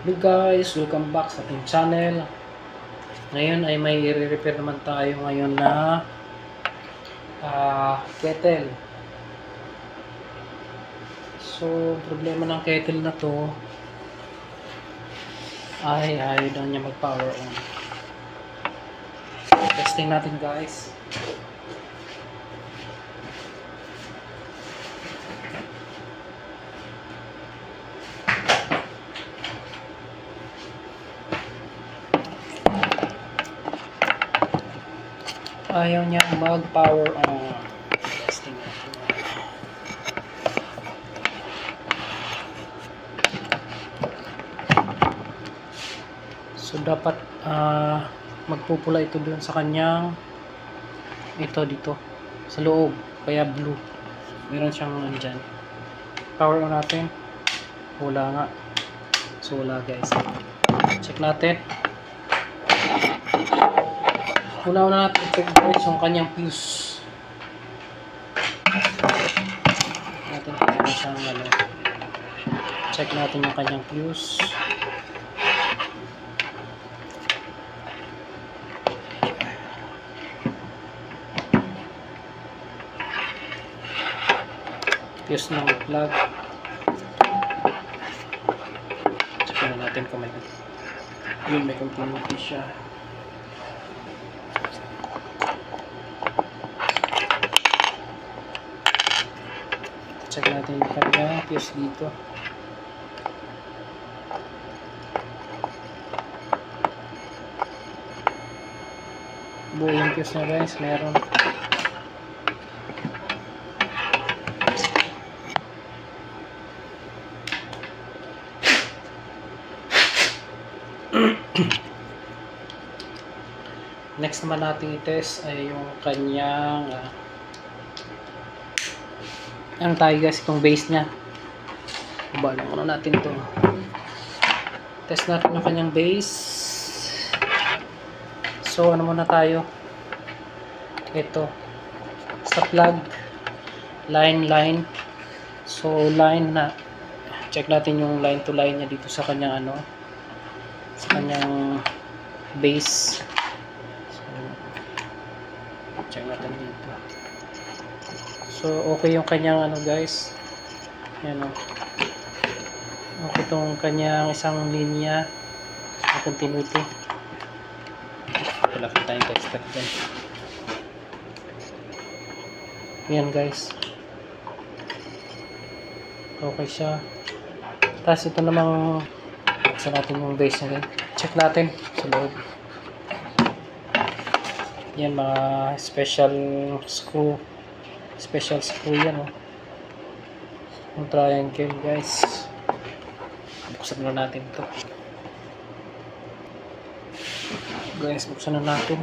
Hello guys, welcome back sa ating channel. Ngayon ay may i-repair naman tayo ngayon na kettle. So, problema ng kettle na to ay ayaw daw niya mag-power on. Testing natin guys. Ayaw niya mag-power on. Testing natin. So dapat magpupula ito doon sa kanyang dito sa loob, kaya blue. Meron siyang andyan. Power on natin. Wala nga. So wala guys. Check natin. Una natin check guys yung kanyang fuse. Natin kung siyang check natin yung kanyang fuse. Fuse ng plug. Check na natin kung may continuity siya. Check natin yung kanya fuse dito. Buo yung fuse na guys, meron. Next naman natin i-test ay yung kanyang ano tayo guys, itong base nya. Ano natin to. Test natin yung kanyang base. So ano muna tayo, ito sa plug line. So line na, check natin yung line to line nya dito sa kanyang sa kanyang base. So check natin dito. So okay yung kanyang guys, yan okay itong kanyang isang linya na continuity. Wala tayong expect dyan. Yan guys, okay siya. Tapos ito namang buksan natin yung base na check natin sa loob. Yan mga special screw yan yung triangle guys. Buksan na natin to guys, buksan na natin.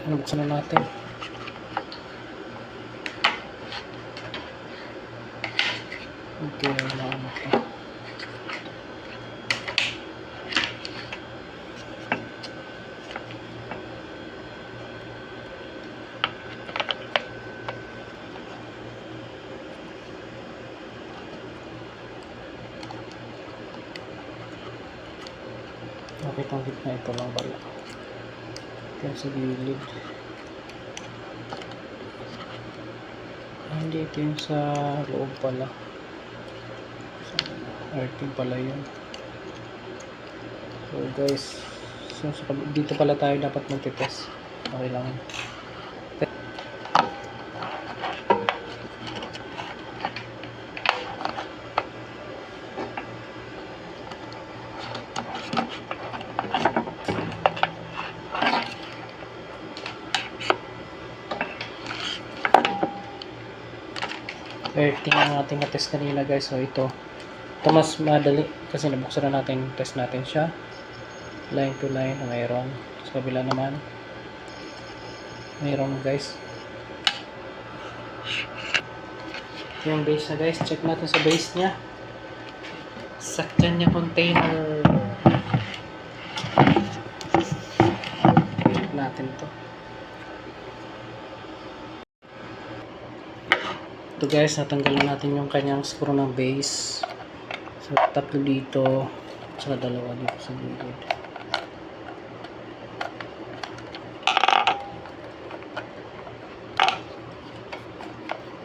Buksan na natin. Okay, okay, itong gitna ito lang pala. Ito sa gilid. Hindi, ito yung sa loob pala. Earthing pala yun. So guys, dito pala tayo dapat mag-test. Okay lang. earthing ang ating na-test kanina guys. So ito mas madali kasi nabuksan na natin, test natin siya line to line na mayroon. Sa kabila naman mayroon guys. Ito yung base na guys, check natin sa base nya, sa kanya container. Check natin to. Ito guys, natanggalan natin yung kanyang screw ng base. So, tatlo dito, saka dalawa dito sa gilid.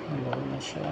Dalawa na siya.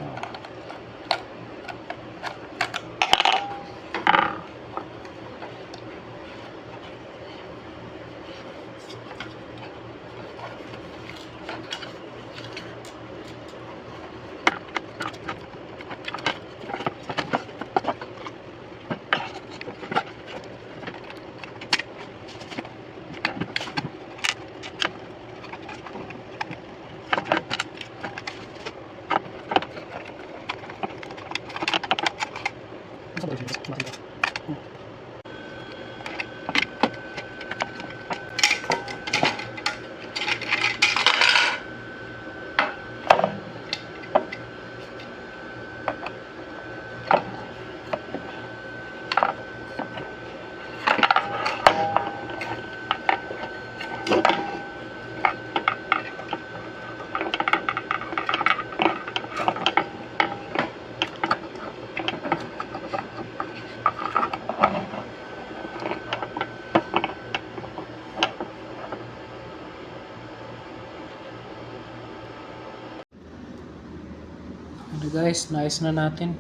Ano guys, naayos na natin.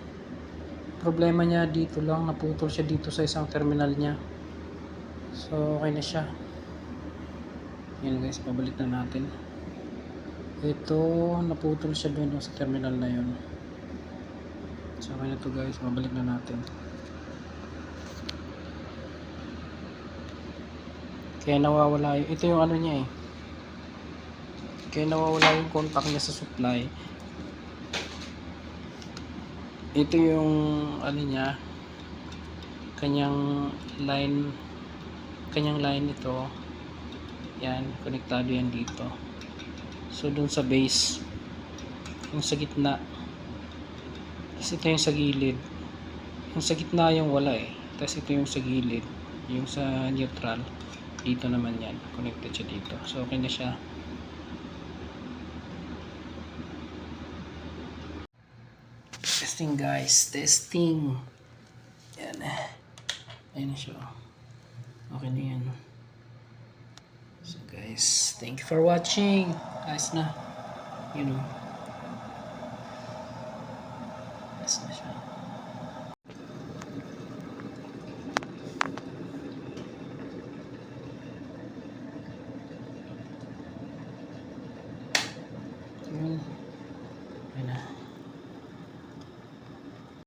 Problema niya dito lang, naputol siya dito sa isang terminal niya. So okay na siya. Yan guys, pabalik na natin. Ito, naputol siya doon sa terminal na yun. So okay na to guys, pabalik na natin. Kaya nawawala yung, ito yung ano niya eh. Kaya nawawala yung contact niya sa supply. Ito yung ano niya, kanyang line ito. Yan, konektado yan dito. So dun sa base, yung sa gitna, tapos ito yung sa gilid. Yung sa gitna yung wala eh, tapos ito yung sa gilid, yung sa neutral dito naman yan, connected siya dito. So okay na siya. Testing guys, testing. Yan. Ayan siya. Okay na yan. So guys, thank you for watching. Ayos na. You know. Ayos na siya.